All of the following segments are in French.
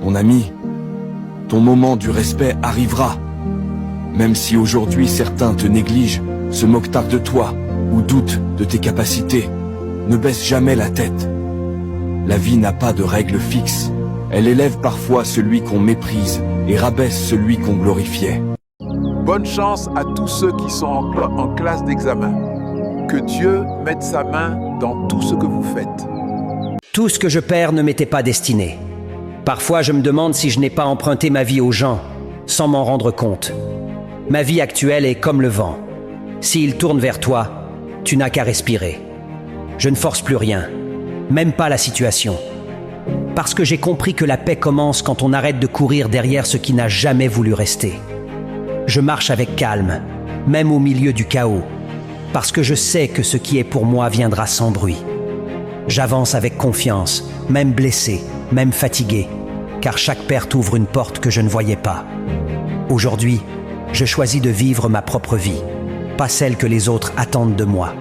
Mon ami, ton moment du respect arrivera. Même si aujourd'hui certains te négligent, se moquent tard de toi ou doutent de tes capacités, ne baisse jamais la tête. La vie n'a pas de règles fixes. Elle élève parfois celui qu'on méprise et rabaisse celui qu'on glorifiait. Bonne chance à tous ceux qui sont en classe d'examen. Que Dieu mette sa main dans tout ce que vous faites. Tout ce que je perds ne m'était pas destiné. Parfois, je me demande si je n'ai pas emprunté ma vie aux gens, sans m'en rendre compte. Ma vie actuelle est comme le vent. S'il tourne vers toi, tu n'as qu'à respirer. Je ne force plus rien, même pas la situation. Parce que j'ai compris que la paix commence quand on arrête de courir derrière ce qui n'a jamais voulu rester. Je marche avec calme, même au milieu du chaos, parce que je sais que ce qui est pour moi viendra sans bruit. J'avance avec confiance, même blessé, même fatigué, car chaque perte ouvre une porte que je ne voyais pas. Aujourd'hui, je choisis de vivre ma propre vie, pas celle que les autres attendent de moi.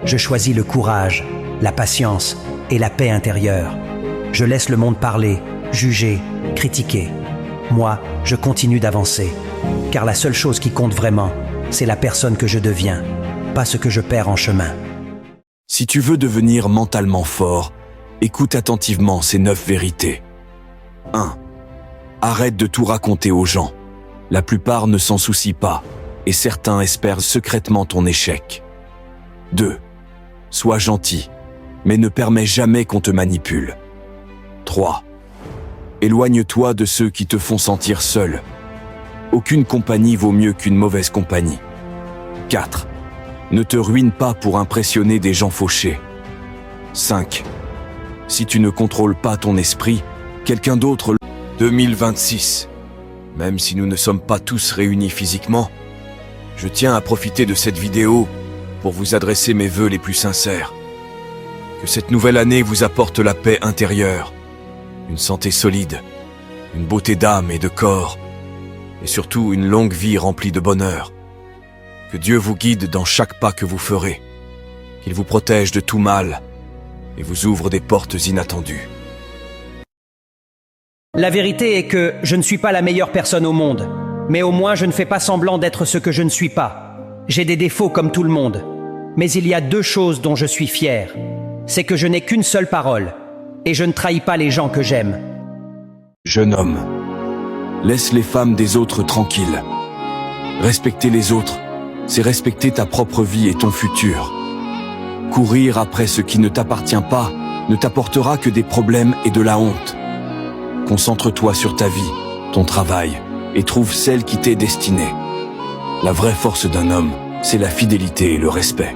Je choisis le courage, la patience et la paix intérieure. Je laisse le monde parler, juger, critiquer. Moi, je continue d'avancer, car la seule chose qui compte vraiment, c'est la personne que je deviens, pas ce que je perds en chemin. Si tu veux devenir mentalement fort, écoute attentivement ces 9 vérités. 1. Arrête de tout raconter aux gens. La plupart ne s'en soucient pas, et certains espèrent secrètement ton échec. 2. Sois gentil, mais ne permets jamais qu'on te manipule. 3. Éloigne-toi de ceux qui te font sentir seul. Aucune compagnie vaut mieux qu'une mauvaise compagnie. 4. Ne te ruine pas pour impressionner des gens fauchés. 5. Si tu ne contrôles pas ton esprit, quelqu'un d'autre le... 2026. Même si nous ne sommes pas tous réunis physiquement, je tiens à profiter de cette vidéo pour vous adresser mes vœux les plus sincères. Que cette nouvelle année vous apporte la paix intérieure, une santé solide, une beauté d'âme et de corps, et surtout une longue vie remplie de bonheur. Que Dieu vous guide dans chaque pas que vous ferez, qu'il vous protège de tout mal et vous ouvre des portes inattendues. La vérité est que je ne suis pas la meilleure personne au monde, mais au moins je ne fais pas semblant d'être ce que je ne suis pas. J'ai des défauts comme tout le monde, mais il y a 2 choses dont je suis fier. C'est que je n'ai qu'une seule parole, et je ne trahis pas les gens que j'aime. Jeune homme, laisse les femmes des autres tranquilles. Respecter les autres, c'est respecter ta propre vie et ton futur. Courir après ce qui ne t'appartient pas ne t'apportera que des problèmes et de la honte. Concentre-toi sur ta vie, ton travail, et trouve celle qui t'est destinée. La vraie force d'un homme, c'est la fidélité et le respect.